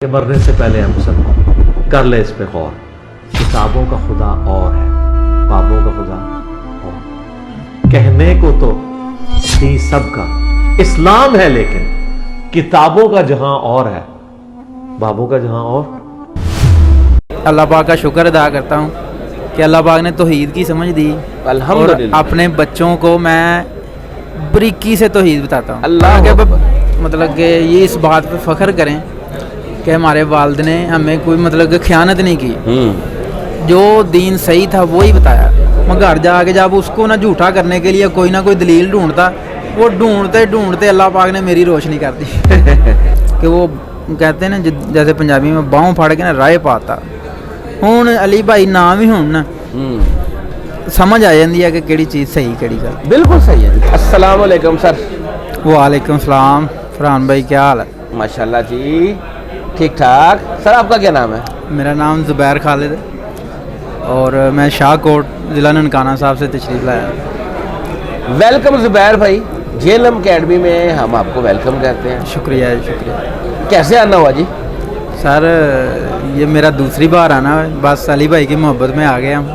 کہ مرنے سے پہلے ہم سب کر لے اس پہ غور. کتابوں کا خدا اور ہے، بابوں کا خدا اور. کہنے کو تو دین سب کا اسلام ہے، لیکن کتابوں کا جہاں اور ہے، بابوں کا جہاں اور. اللہ پاک کا شکر ادا کرتا ہوں کہ اللہ پاک نے توحید کی سمجھ دی اور اپنے بچوں کو میں بریکی سے توحید بتاتا ہوں. اللہ کے مطلب کہ یہ اس بات پہ فخر کریں کہ ہمارے والد نے ہمیں کوئی مطلب کہ خیانت نہیں کی، جو دین صحیح تھا وہی بتایا. میں گھر جا کے جب اس کو نہ جھوٹا کرنے کے لیے کوئی نہ کوئی دلیل ڈھونڈتا، وہ ڈھونڈتے ڈھونڈتے اللہ پاک نے میری روشنی کر دی کہ وہ کہتے ہیں نا جیسے پنجابی میں باؤں پھاڑ کے نا رائے پاتا. ہوں علی بھائی نام ہی ہوں نا سمجھ آ جاتی ہے کہ کیڑی چیز صحیح کیڑی گل. بالکل صحیح ہے. السلام علیکم سر. وعلیکم السلام. فرحان بھائی کیا حال ہے؟ ماشاءاللہ جی ٹھیک ٹھاک. سر آپ کا کیا نام ہے؟ میرا نام زبیر خالد ہے اور میں شاہ کوٹ ضلع ننکانہ صاحب سے تشریف لایا. ویلکم زبیر بھائی. جیلم اکیڈمی میں ہم آپ کو ویلکم کہتے ہیں. شکریہ شکریہ. کیسے آنا ہوا جی؟ سر یہ میرا دوسری بار آنا ہے، بس علی بھائی کی محبت میں آ گئے ہم.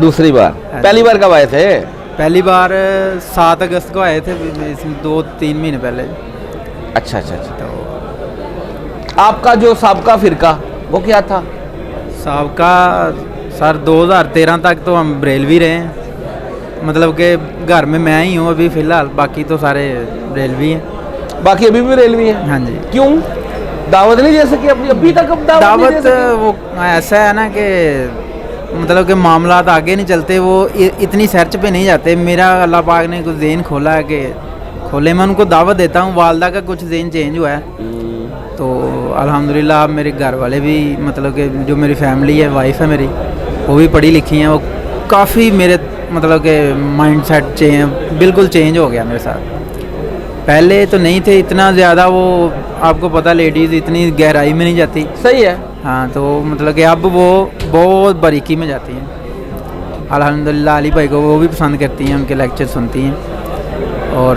دوسری بار؟ پہلی بار کب آئے تھے؟ پہلی بار 7 اگست کو آئے تھے، 2-3 مہینے پہلے. اچھا اچھا اچھا. آپ کا جو سابقہ فرقہ وہ کیا تھا؟ سابقہ سر 2013 تک تو ہم بریلوی رہے ہیں، مطلب کہ گھر میں ہی ہوں ابھی فی الحال، باقی تو سارے بریلوی ہیں. باقی ابھی بھی ریلوی ہیں؟ ہاں جی. کیوں دعوت نہیں دے سکی ابھی تک؟ دعوت وہ ایسا ہے نا کہ مطلب کہ معاملات آگے نہیں چلتے، وہ اتنی سرچ پہ نہیں جاتے. میرا اللہ پاک نے کچھ ذہن کھولا ہے کہ کھولے، میں ان کو دعوت دیتا ہوں. والدہ کا کچھ ذہن چینج ہوا ہے تو الحمدللہ اب میرے گھر والے بھی مطلب کہ جو میری فیملی ہے، وائف ہے میری، وہ بھی پڑھی لکھی ہیں. وہ کافی میرے مطلب کہ مائنڈ سیٹ بالکل چینج ہو گیا میرے ساتھ. پہلے تو نہیں تھے اتنا زیادہ، وہ آپ کو پتہ لیڈیز اتنی گہرائی میں نہیں جاتی. صحیح ہے. ہاں تو مطلب کہ اب وہ بہت باریکی میں جاتی ہیں. الحمدللہ علی بھائی کو وہ بھی پسند کرتی ہیں، ان کے لیکچر سنتی ہیں. اور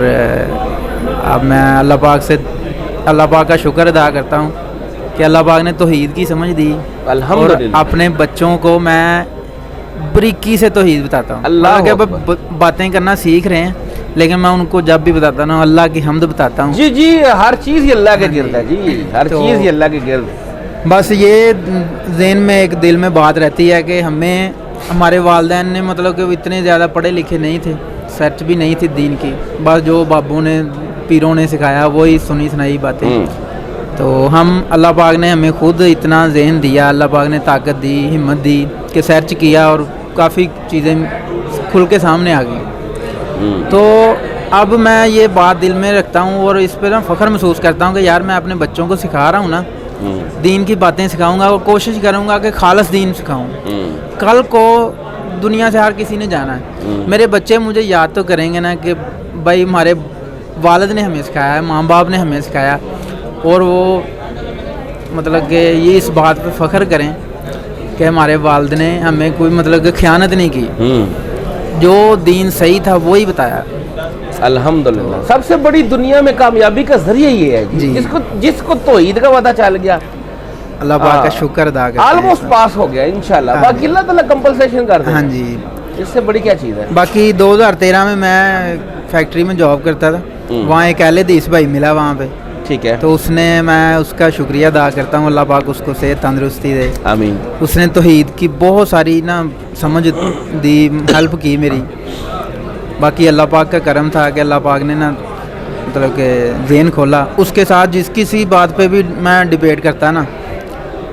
اب میں اللہ پاک کا شکر ادا کرتا ہوں کہ اللہ پاک نے توحید کی سمجھ دی اور اپنے بچوں کو میں بریکی سے توحید بتاتا ہوں. اللہ کے باتیں کرنا سیکھ رہے ہیں، لیکن میں ان کو جب بھی بتاتا ہوں اللہ کی حمد بتاتا ہوں. جی جی ہر چیز ہی اللہ کے گرد ہے جی، ہر چیز ہی اللہ کے گرد. بس یہ ذہن میں ایک دل میں بات رہتی ہے کہ ہمارے والدین نے مطلب کہ اتنے زیادہ پڑھے لکھے نہیں تھے، سرچ بھی نہیں تھی دین کی، بس جو بابوں نے پیروں نے سکھایا وہی سنی سنائی باتیں. تو ہم اللہ پاک نے ہمیں خود اتنا ذہن دیا، اللہ پاک نے طاقت دی، ہمت دی کہ سرچ کیا اور کافی چیزیں کھل کے سامنے آ گئی. تو اب میں یہ بات دل میں رکھتا ہوں اور اس پہ فخر محسوس کرتا ہوں کہ یار میں اپنے بچوں کو سکھا رہا ہوں نا، دین کی باتیں سکھاؤں گا اور کوشش کروں گا کہ خالص دین سکھاؤں. کل کو دنیا سے ہر کسی نے جانا ہے. میرے بچے مجھے یاد تو کریں گے نا کہ بھائی ہمارے والد نے ہمیں سکھایا ہے، ماں باپ نے ہمیں سکھایا، اور وہ مطلب کہ یہ اس بات پہ فخر کریں کہ ہمارے والد نے ہمیں کوئی مطلب کہ خیانت نہیں کی، جو دین صحیح تھا وہی بتایا. الحمدللہ سب سے بڑی دنیا میں کامیابی کا ذریعہ یہ ہے جی. جس کو توحید کا پتہ چل گیا، اللہ پاک کا شکر ادا کرتے ہیں. آلموسٹ پاس ہو گیا انشاءاللہ. باقی اللہ تعالیٰ کمپنسیشن کر دے. ہاں جی. اس سے بڑی کیا چیز ہے؟ باقی 2013 میں فیکٹری میں جاب کرتا تھا، وہاں ایک اہل حدیث بھائی ملا وہاں پہ. ٹھیک ہے. تو میں اس کا شکریہ ادا کرتا ہوں، اللہ پاک اس کو صحت تندرستی دے. آمین. اس نے توحید کی بہت ساری نا سمجھ دی، ہیلپ کی میری. باقی اللہ پاک کا کرم تھا کہ اللہ پاک نے نا مطلب کہ ذہن کھولا. اس کے ساتھ جس کسی بات پہ بھی میں ڈبیٹ کرتا نا،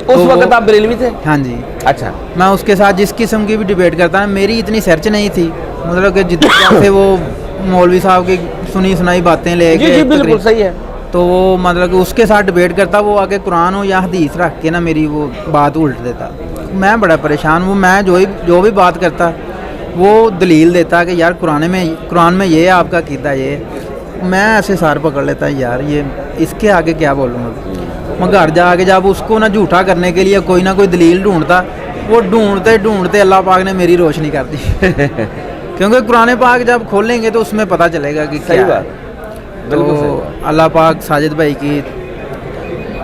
اس وقت آپ بریلوی تھے؟ ہاں جی. اچھا. میں اس کے ساتھ جس قسم کی بھی ڈبیٹ کرتا نا، میری اتنی سرچ نہیں تھی، مطلب کہ جتنے وہ مولوی صاحب کی سنی سنائی باتیں لے کے. جی بالکل صحیح ہے. تو وہ مطلب کہ اس کے ساتھ ڈبیٹ کرتا، وہ آگے قرآن ہو یا حدیث رکھ کے نا میری وہ بات الٹ دیتا. میں بڑا پریشان ہوں. میں جو بھی بات کرتا وہ دلیل دیتا کہ یار قرآن میں یہ آپ کا عقیدہ یہ. میں ایسے سار پکڑ لیتا یار یہ اس کے آگے کیا بولوں گا. میں گھر جا کے جب اس کو نہ جھوٹا کرنے کے لیے کوئی نہ کوئی دلیل ڈھونڈتا، وہ ڈھونڈتے ڈھونڈتے اللہ پاک نے میری روشنی کر دی. کیونکہ قرآن پاک جب کھولیں گے تو اس میں پتہ چلے گا کہ کیا ہے. تو اللہ پاک ساجد بھائی کی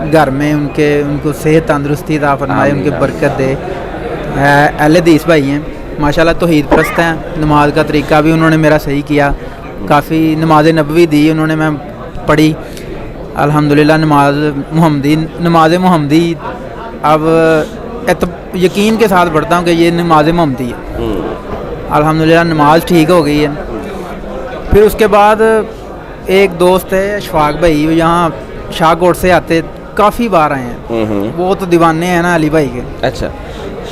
घर में उनको सेहत तंदुरुस्ती अता फरमाए, उनकी बरकत दे। अहले हदीस भाई हैं माशाल्लाह, तौहीद परस्त हैं। नमाज का तरीका भी उन्होंने मेरा सही किया, काफ़ी नमाज नबवी दी उन्होंने, मैं पढ़ी अल्हम्दुलिल्लाह। नमाज मुहम्मदी अब यकीन के साथ पढ़ता हूँ कि ये नमाज मुहम्मदी है। अल्हम्दुलिल्लाह नमाज ठीक हो गई है। फिर उसके बाद एक दोस्त है अशफाक भाई, यहाँ शाहकोट से आते, काफ़ी बार आए हैं। वो तो दीवाने हैं ना अली भाई के। अच्छा,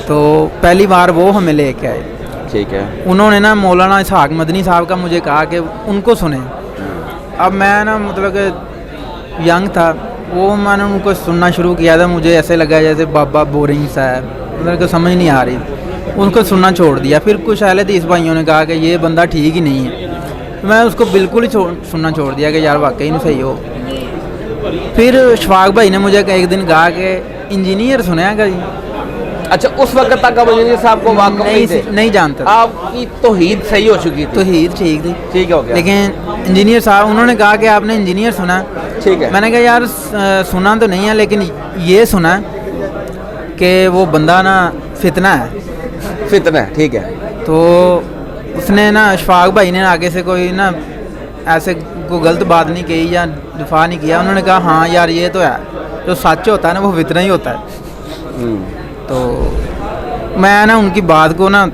तो पहली बार वो हमें लेके आए। ठीक है। उन्होंने ना मौलाना इसहाक मदनी साहब का मुझे कहा कि उनको सुने। अब मैं ना मतलब कि यंग था, वो मैंने उनको सुनना शुरू किया था, मुझे ऐसे लगा जैसे बाबा बोरिंग सा है, मतलब कि समझ नहीं आ रही, उनको सुनना छोड़ दिया। फिर कुछ अहले हदीस भाइयों ने कहा कि ये बंदा ठीक ही नहीं है, तो मैं उसको बिल्कुल ही सुनना छोड़ दिया कि यार वाकई नहीं सही हो। फिर शफाक भाई ने मुझे एक दिन कहा कि इंजीनियर सुना है जी। अच्छा, उस वक्त तक आप इंजीनियर साहब को वाकफ नहीं थे? नहीं जानता। आपकी तौहीद सही हो चुकी थी? तौहीद ठीक थी, ठीक हो गया। लेकिन इंजीनियर साहब उन्होंने कहा कि आपने इंजीनियर सुना? ठीक है। मैंने कहा यार सुना तो नहीं है, लेकिन ये सुना कि वो बंदा ना फितना है। फितना है, ठीक है। तो उसने ना अशफाक भाई ने आगे से कोई ना ऐसे कोई गलत बात नहीं कही या दिफा नहीं किया। उन्होंने कहा हाँ यार ये तो है, जो सच होता है ना वो फितना ही होता है। तो मैं ना उनकी बात को ना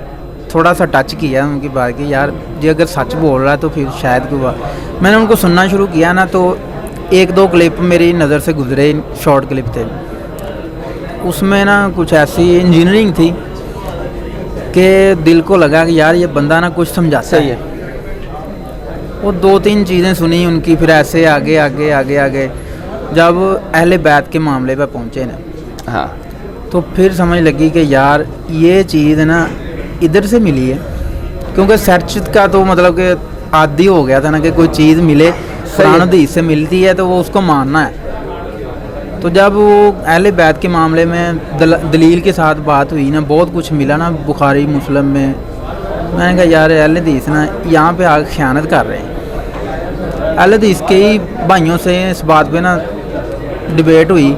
थोड़ा सा टच किया, उनकी बात की यार जी अगर सच बोल रहा है तो फिर शायद कोई बात। मैंने उनको सुनना शुरू किया ना, तो एक दो क्लिप मेरी नज़र से गुजरे, शॉर्ट क्लिप थे। उसमें ना कुछ ऐसी इंजीनियरिंग थी कि दिल को लगा कि यार ये बंदा ना कुछ समझाता है। वो दो तीन चीज़ें सुनी उनकी, फिर ऐसे आगे आगे आगे आगे जब अहले बैत के मामले पर पहुँचे ना, हाँ, तो फिर समझ लगी कि यार ये चीज़ ना इधर से मिली है। क्योंकि सर्च का तो मतलब कि आदी हो गया था ना कि कोई चीज़ मिले कुरान हदीस से मिलती है तो वो उसको मानना है। तो जब वो अहले बैत के मामले में दलील के साथ बात हुई ना, बहुत कुछ मिला ना बुखारी मुस्लिम में। मैंने कहा यार अहले हदीस ना यहाँ पे आगे ख़यानत कर रहे हैं। अहले हदीस के ही भाइयों से इस बात पे ना डिबेट हुई,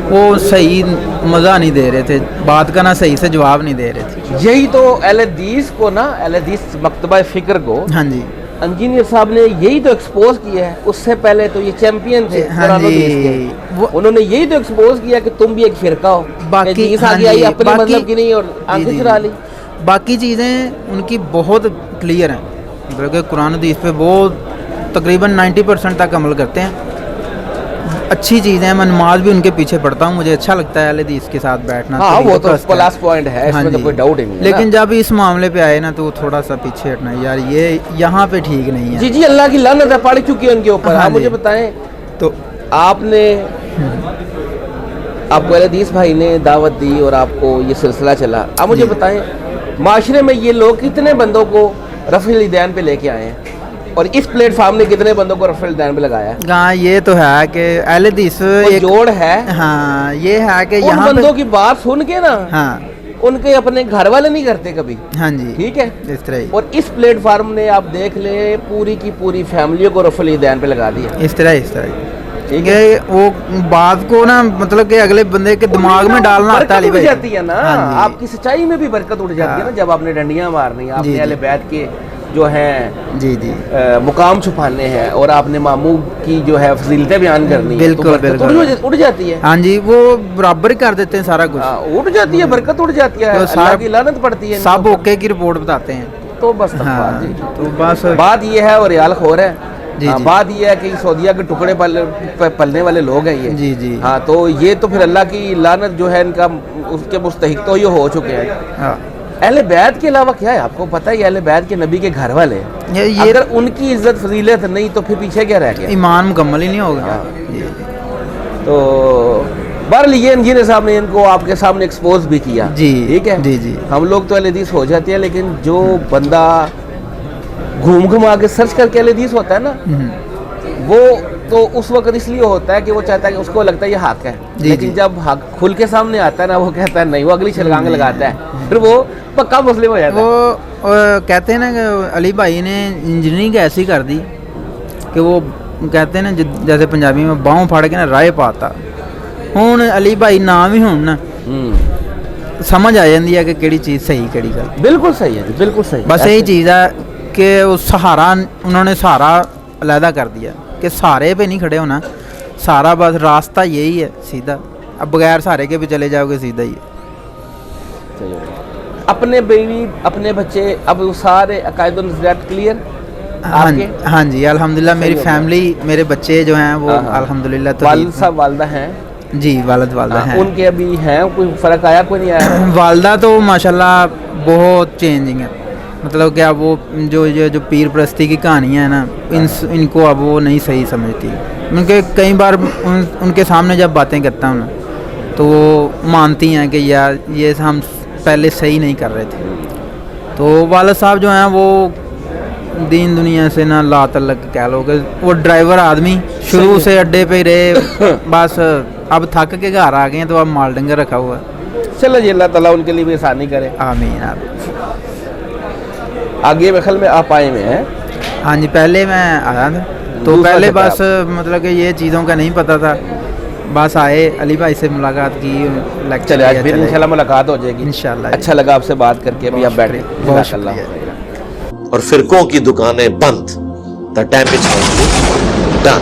वो सही मज़ा नहीं दे रहे थे, बात का ना सही से जवाब नहीं दे रहे थे। यही तो अहले हदीस को ना, अहले हदीस मकतबा फ़िक्र को, हाँ जी, इंजीनियर साहब ने यही तो एक्सपोज किया है। उससे पहले तो ये चैंपियन थे हाँ जी, उन्होंने यही तो एक्सपोज किया कि तुम भी एक फिरका हो। बाकी आगे आई अपने मतलब की नहीं और आंखें चुरा ली। बाकी चीज़ें उनकी बहुत क्लियर हैं, मतलब कि कुरान हदीस पे वो तकरीबन 90% तक अमल करते हैं। अच्छी चीज़ें हैं, मैं नमाज भी उनके पीछे पढ़ता हूँ, मुझे अच्छा लगता है अहले हदीस के साथ बैठना। हाँ, वो तो प्लस पॉइंट है, इसमें तो कोई डाउट ही नहीं है। लेकिन जब इस मामले पे आए ना तो थोड़ा सा पीछे हटना, यार ये यहाँ पे ठीक नहीं है। जी जी, अल्लाह की लानत है पड़ चुकी है उनके ऊपर। आप मुझे बताएं, तो आपने आपको अहले हदीस भाई ने दावत दी और आपको ये सिलसिला चला। आप मुझे बताएं, माशरे में ये लोग कितने बंदों को रफ़ील दैन पे लेके आए हैं और इस प्लेटफार्म ने कितने बंदों को रफ़ील दैन पे लगाया है? हाँ, ये तो है कि अहले हदीस एक जोड़ है। हाँ, ये है कि उन यहाँ बंदों की बात सुन के ना, हाँ, उनके अपने घर वाले नहीं करते कभी। हाँ जी, ठीक है, इस तरह ही, और इस प्लेटफार्म ने आप देख ले पूरी की पूरी फैमिलियों को रफ़ील दैन पे लगा दिया। इस तरह ठीक है, वो बात को ना मतलब कि अगले बंदे के दिमाग में डालना आता है। उड़ जाती है ना, आपकी सच्चाई में भी बरकत उड़ जाती है ना, जब आपने डंडियां मारनी, आपने अहले बैत के जो हैं जी जी मुकाम छुपाने हैं और आपने मामू की जो है फजीलतें बयान करनी है, बिल्कुल बिल्कुल उड़ जाती है। हाँ जी, वो बराबर कर देते हैं सारा कुछ, उड़ जाती है, बरकत उड़ जाती है, अल्लाह की लानत पड़ती है। सब ओके की रिपोर्ट बताते हैं। तो बस तो बस बात ये है, और रियाल खोर है जी, जी। बात ये है कि सऊदीया के टुकड़े पलने वाले लोग हैं ये। जी जी, हाँ, तो ये तो फिर अल्लाह की लानत जो है इनका, उसके मुस्तहिक तो ये हो चुके हैं। हाँ, अहले बैत के अलावा क्या है आपको पता है? अहले बैत के नबी के घर वाले हैं, ये अगर उनकी इज्जत फजीलत नहीं तो फिर पीछे क्या रह गया? ईमान मुकम्मल ही नहीं होगा। तो बहरहाल ये इंजीनियर साहब ने इनको आपके सामने एक्सपोज भी किया। जी, ठीक है जी जी, हम लोग तो अहले हदीस हो जाते हैं, लेकिन जो बंदा घूम घुमा के सर्च करके अहले हदीस होता है ना, वो तो उस वक्त इसलिए होता है कि वो चाहता है कि उसको लगता है ये हक है। लेकिन जब हक खुल के सामने आता है ना, वो कहता है नहीं, वो अगली छलगांग लगाता है, फिर वो पक्का मुस्लिम हो जाता है। वो कहते हैं ना कि अली भाई ने इंजीनियरिंग ऐसी कर दी कि वो कहते हैं ना जैसे पंजाबी में बाहों फाड़ के ना राय पाता। ਹੁਣ ਅਲੀ ਭਾਈ ਨਾਮ ਵੀ ਹੋਣ ਨਾ ਸਮਝ ਆ ਜਾਂਦੀ ਹੈ ਕਿ ਕਿਹੜੀ ਚੀਜ਼ ਸਹੀ ਕਿਹੜੀ ਗਲਤ। बिल्कुल सही है जी, बिल्कुल सही। बस यही चीज़ है कि वो सहारा उन्होंने सहारा अलहदा कर दिया कि सहारे पे नहीं खड़े होना, सहारा बस रास्ता यही है सीधा। अब बगैर सहारे के भी चले जाओगे सीधा ही है। अपने बीवी अपने बच्चे अब वो सारे अकायद और नज़रियात क्लियर हाँ आपके? हाँ जी अल्हम्दुलिल्लाह मेरी सही हो गया। फैमिली मेरे बच्चे जो हैं वो हाँ, हाँ। अल्हम्दुलिल्लाह तो वालिद साहब वालदा हैं? जी वालिद वालदा हैं। उनके अभी हैं, कोई फ़र्क आया कोई नहीं आया? वालदा तो माशाल्लाह बहुत चेंजिंग है, मतलब क्या वो जो पीर परस्ती की कहानियाँ हैं ना इनको अब वो नहीं सही समझती। उनके कई बार उनके सामने जब बातें करता हूँ ना तो वो मानती हैं कि यार ये हम पहले सही नहीं कर रहे थे। तो वालिद साहब जो हैं वो दीन दुनिया से ना ला तल्लक कह लो कि वो ड्राइवर आदमी शुरू से अड्डे पे ही रहे, बस अब थक के घर आ गए हैं तो अब माल डंगर रखा हुआ है। चलो जी, अल्लाह ताला उनके लिए भी आसानी करे। आमीन आमीन। आगे बखल में आप आए में हैं? हाँ जी पहले मैं आया था तो दूसरा पहले खिताब। बस मतलब कि ये चीज़ों का नहीं पता था, बस आए अली भाई से मुलाकात की, लेक्चर चले आज लिया, फिर चले। इंशाल्लाह मुलाकात हो जाएगी इंशाल्लाह। अच्छा लगा आपसे बात करके। अभी आप बैठे। बहुत जज़ाकल्लाह शुक्रिया। और फिरकों की दुकानें बंद, द डैमेज डन।